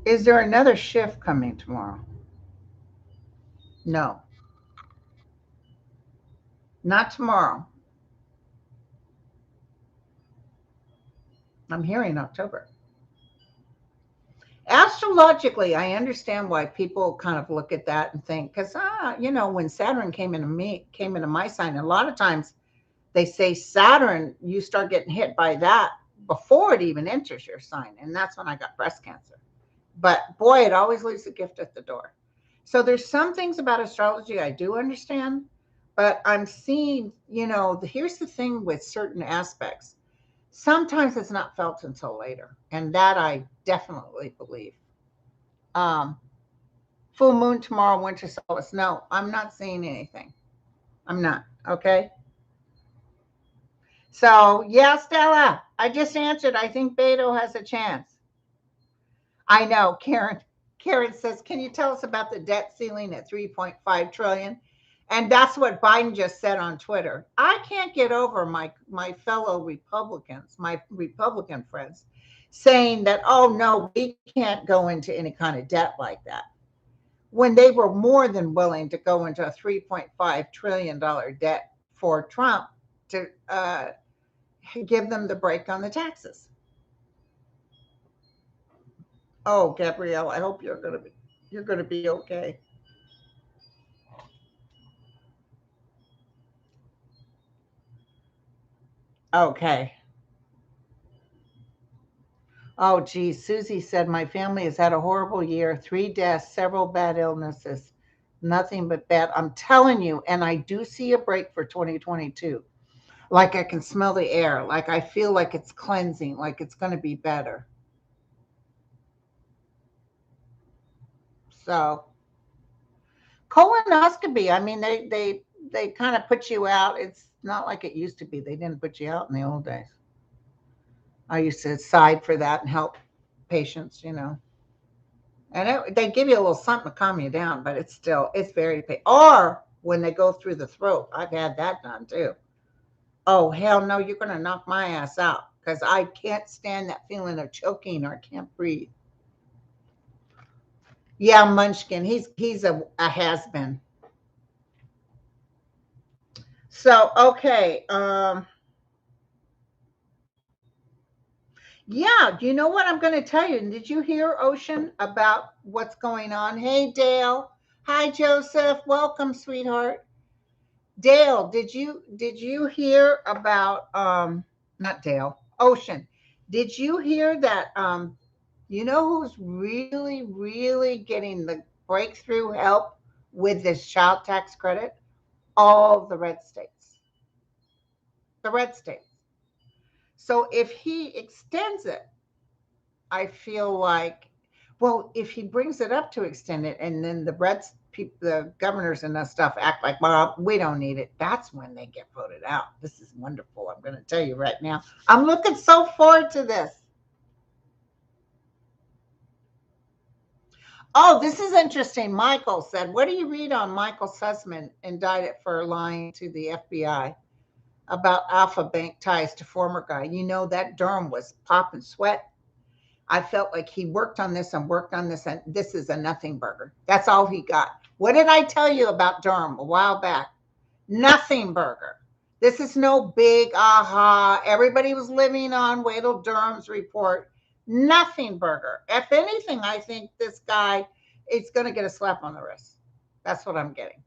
Is there another shift coming tomorrow? No. Not tomorrow. I'm hearing October. Astrologically, I understand why people kind of look at that and think, because when Saturn came into my sign, a lot of times they say Saturn, you start getting hit by that before it even enters your sign. And that's when I got breast cancer. But boy, it always leaves a gift at the door. So there's some things about astrology I do understand, but I'm seeing, here's the thing with certain aspects. Sometimes it's not felt until later. And that I definitely believe. Full moon tomorrow, winter solstice. No, I'm not seeing anything. I'm not. Okay. So, yeah, Stella, I just answered. I think Beto has a chance. I know, Karen. Karen says, can you tell us about the debt ceiling at 3.5 trillion? And that's what Biden just said on Twitter. I can't get over my fellow Republicans, my Republican friends, saying that, oh, no, we can't go into any kind of debt like that, when they were more than willing to go into a $3.5 trillion debt for Trump to give them the break on the taxes. Oh, Gabrielle, I hope you're going to be okay. Okay. Oh, geez. Susie said, my family has had a horrible year, 3 deaths, several bad illnesses, nothing but bad. I'm telling you, and I do see a break for 2022. Like I can smell the air, like I feel like it's cleansing, like it's going to be better. So, colonoscopy, I mean, they kind of put you out. It's not like it used to be. They didn't put you out in the old days. I used to side for that and help patients, And they give you a little something to calm you down, but it's very pain. Or when they go through the throat, I've had that done too. Oh, hell no, you're going to knock my ass out because I can't stand that feeling of choking or I can't breathe. Yeah, Munchkin, he's a has-been. So, okay. Yeah, you know what I'm going to tell you? Did you hear, Ocean, about what's going on? Hey, Dale. Hi, Joseph. Welcome, sweetheart. Dale, did you hear about not Dale, Ocean? Did you hear that you know who's really, really getting the breakthrough help with this child tax credit? All the red states. The red states. So if he extends it, I feel like, well, if he brings it up to extend it, and then the governors and that stuff act like, well, we don't need it. That's when they get voted out. This is wonderful. I'm going to tell you right now. I'm looking so forward to this. Oh, this is interesting. Michael said, what do you read on Michael Sussman indicted for lying to the FBI about Alpha Bank ties to former guy? You know that Durham was popping sweat. I felt like he worked on this and worked on this, and this is a nothing burger. That's all he got. What did I tell you about Durham a while back? Nothing burger. This is no big aha. Everybody was living on wait till Durham's report. Nothing burger. If anything, I think this guy is going to get a slap on the wrist. That's what I'm getting.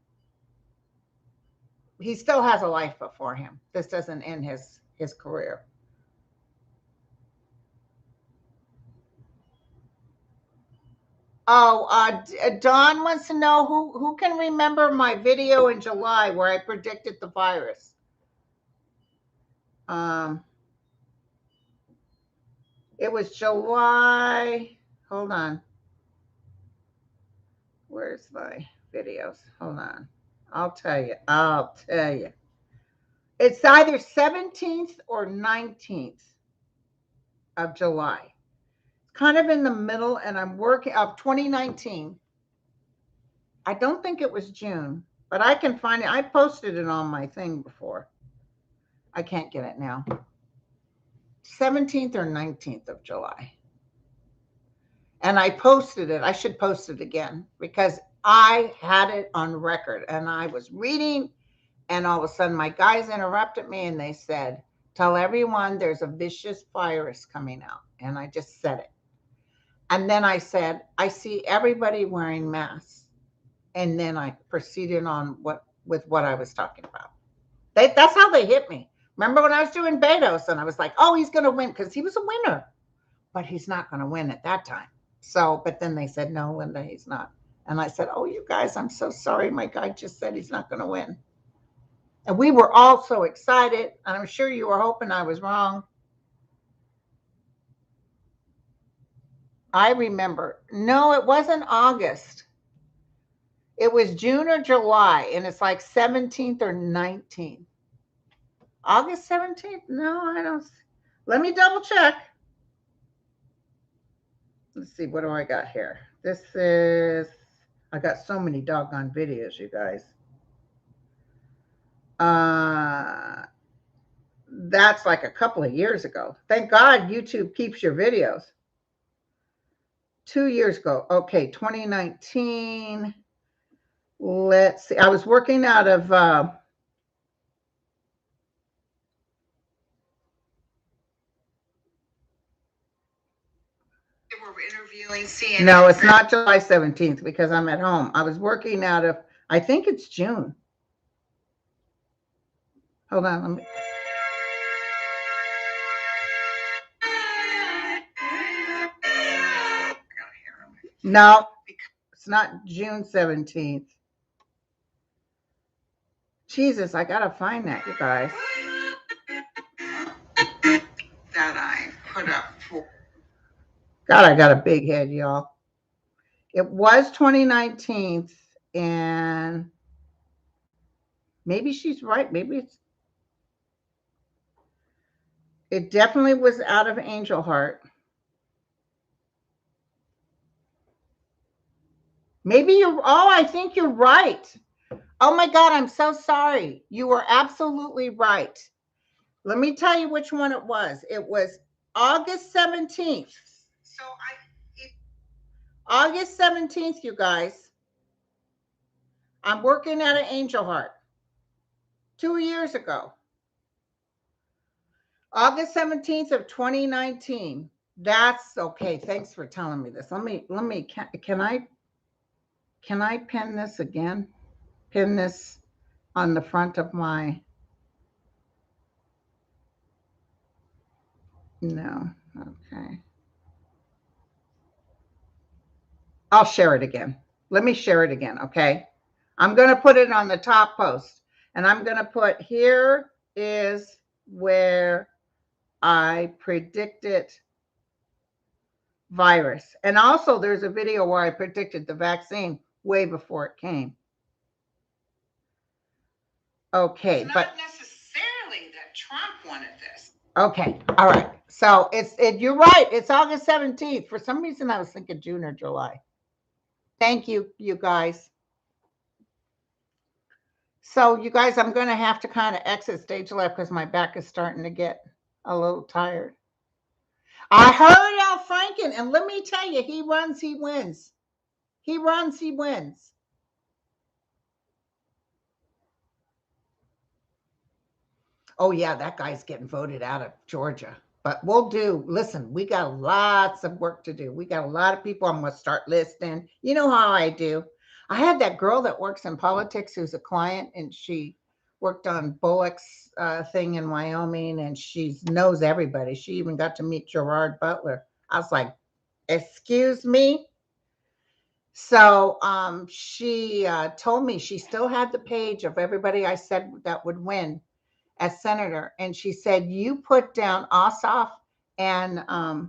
He still has a life before him. This doesn't end his career. Oh, Don wants to know who can remember my video in July where I predicted the virus. It was July. Hold on. Where's my videos? Hold on. I'll tell you. I'll tell you. It's either 17th or 19th of July. It's kind of in the middle, and I'm working of 2019. I don't think it was June, but I can find it. I posted it on my thing before. I can't get it now. 17th or 19th of July. And I posted it. I should post it again because I had it on record and I was reading, and all of a sudden my guys interrupted me and they said, tell everyone there's a vicious virus coming out. And I just said it. And then I said, I see everybody wearing masks. And then I proceeded on with what I was talking about. That's how they hit me. Remember when I was doing Betos and I was like, oh, he's going to win because he was a winner, but he's not going to win at that time. So, but then they said, no, Linda, he's not. And I said, oh, you guys, I'm so sorry. My guy just said he's not going to win. And we were all so excited. And I'm sure you were hoping I was wrong. I remember. No, it wasn't August. It was June or July. And it's like 17th or 19th. August 17th? No, I don't. Let me double check. Let's see. What do I got here? This is, I got so many doggone videos, you guys. That's like a couple of years ago. Thank God YouTube keeps your videos. 2 years ago. Okay, 2019. Let's see. I was working out of interviewing CNN. No, it's not July 17th because I'm at home. I was working out of, I think it's June. Hold on, let me. No, it's not June 17th. Jesus, I gotta find that, you guys. That I put up for. God, I got a big head, y'all. It was 2019, and maybe she's right. Maybe it definitely was out of Angel Heart. Maybe you're, oh, I think you're right. Oh my God, I'm so sorry. You were absolutely right. Let me tell you which one it was. It was August 17th. So August 17th, you guys. I'm working at an Angel Heart 2 years ago. August 17th of 2019. That's okay. Thanks for telling me this. Let me, can I pin this again? Pin this on the front of my, no, okay. I'll share it again. Let me share it again, okay? I'm going to put it on the top post, and I'm going to put, here is where I predicted virus. And also there's a video where I predicted the vaccine way before it came. Okay, it's not necessarily that Trump wanted this. Okay, all right. So you're right. It's August 17th. For some reason, I was thinking June or July. Thank you, you guys. So you guys, I'm going to have to kind of exit stage left because my back is starting to get a little tired. I heard Al Franken, and let me tell you, he runs, he wins. He runs, he wins. Oh, yeah, that guy's getting voted out of Georgia. But we'll do, listen, we got lots of work to do. We got a lot of people I'm going to start listing. You know how I do. I had that girl that works in politics who's a client, and she worked on Bullock's thing in Wyoming, and she knows everybody. She even got to meet Gerard Butler. I was like, excuse me? So she told me she still had the page of everybody I said that would win as senator. And she said, you put down Ossoff and I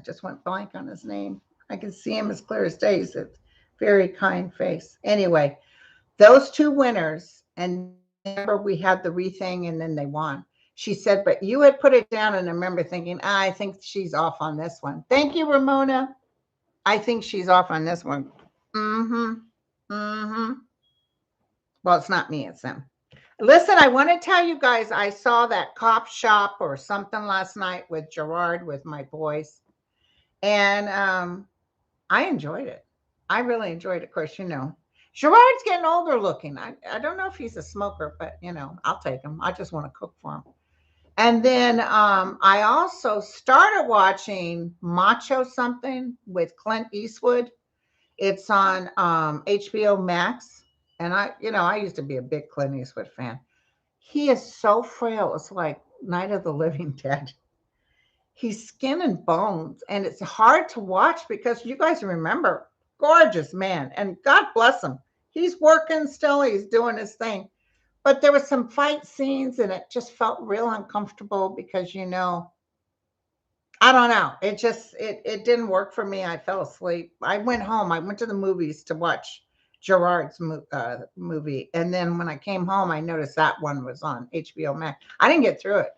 just went blank on his name. I can see him as clear as day. He's a very kind face. Anyway, those two winners, and remember we had the rething and then they won. She said, but you had put it down, and I remember thinking, I think she's off on this one. Thank you, Ramona. I think she's off on this one. Well, it's not me, it's them. Listen, I want to tell you guys, I saw that cop shop or something last night with Gerard, with my boys. And I enjoyed it. I really enjoyed it. Of course, you know, Gerard's getting older looking. I don't know if he's a smoker, but, you know, I'll take him. I just want to cook for him. And then I also started watching Macho something with Clint Eastwood. It's on HBO Max. And I used to be a big Clint Eastwood fan. He is so frail. It's like Night of the Living Dead. He's skin and bones, and it's hard to watch because you guys remember, gorgeous man, and God bless him. He's working still. He's doing his thing. But there was some fight scenes, and it just felt real uncomfortable because I don't know. It didn't work for me. I fell asleep. I went home. I went to the movies to watch Gerard's movie, and then when I came home, I noticed that one was on HBO Max. I didn't get through it.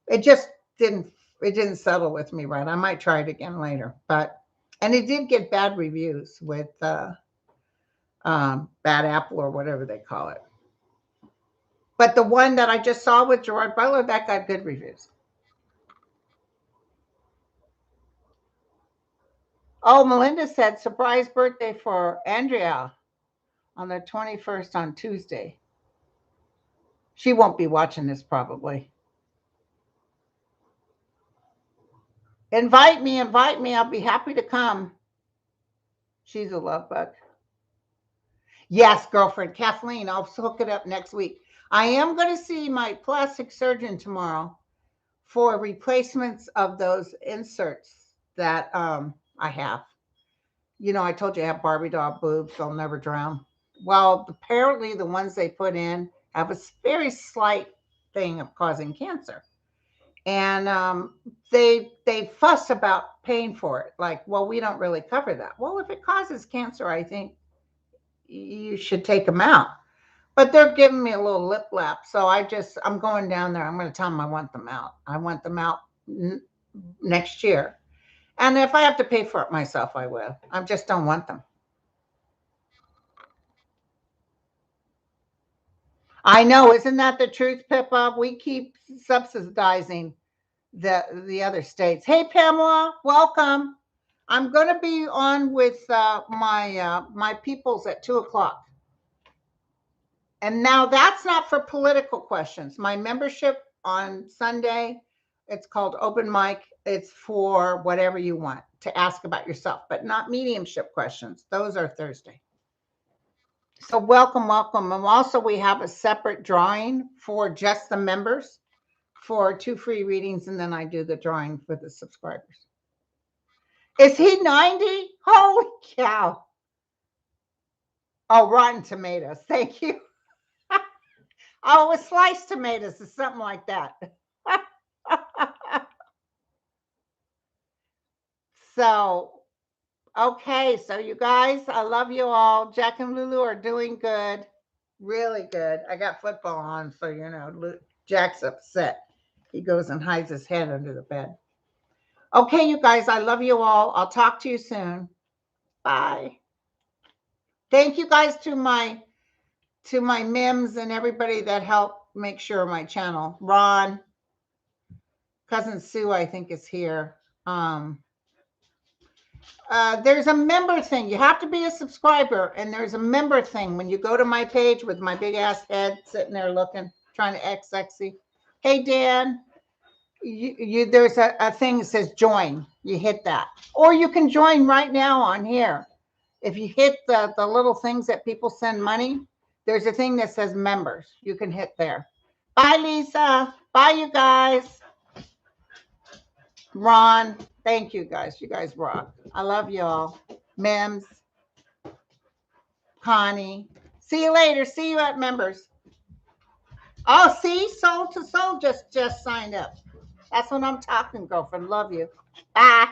It just didn't. It didn't settle with me right. I might try it again later, and it did get bad reviews with Bad Apple or whatever they call it. But the one that I just saw with Gerard Butler, that got good reviews. Oh, Melinda said surprise birthday for Andrea on the 21st on Tuesday. She won't be watching this probably. Invite me. I'll be happy to come. She's a love bug. Yes, girlfriend. Kathleen, I'll hook it up next week. I am going to see my plastic surgeon tomorrow for replacements of those inserts that I have. I told you I have Barbie doll boobs. They'll never drown. Well, apparently the ones they put in have a very slight thing of causing cancer. And they fuss about paying for it. Like, well, we don't really cover that. Well, if it causes cancer, I think you should take them out. But they're giving me a little lip lap. So I'm going down there. I'm going to tell them I want them out. I want them out next year. And if I have to pay for it myself, I will. I just don't want them. I know. Isn't that the truth, Pippa? We keep subsidizing the other states. Hey, Pamela, welcome. I'm going to be on with my peoples at 2:00. And now that's not for political questions. My membership on Sunday, it's called Open Mic. It's for whatever you want to ask about yourself, but not mediumship questions. Those are Thursday. So welcome. And also we have a separate drawing for just the members for 2 free readings. And then I do the drawing for the subscribers. Is he 90? Holy cow. Oh, Rotten Tomatoes. Thank you. Oh, with sliced tomatoes or something like that. So, okay. So you guys, I love you all. Jack and Lulu are doing good. Really good. I got football on. So, Jack's upset. He goes and hides his head under the bed. Okay, you guys, I love you all. I'll talk to you soon. Bye. Thank you guys to my Mims and everybody that helped make sure my channel. Ron, cousin Sue, I think is here. There's a member thing. You have to be a subscriber, and there's a member thing when you go to my page with my big ass head sitting there looking, trying to act sexy. Hey, Dan, there's a thing that says join. You hit that, or you can join right now on here. If you hit the little things that people send money, there's a thing that says members. You can hit there. Bye, Lisa. Bye, you guys. Ron, thank you guys. You guys rock. I love y'all. Mims, Connie. See you later. See you at members. Oh, see, Soul to Soul just signed up. That's what I'm talking, girlfriend. Love you. Bye.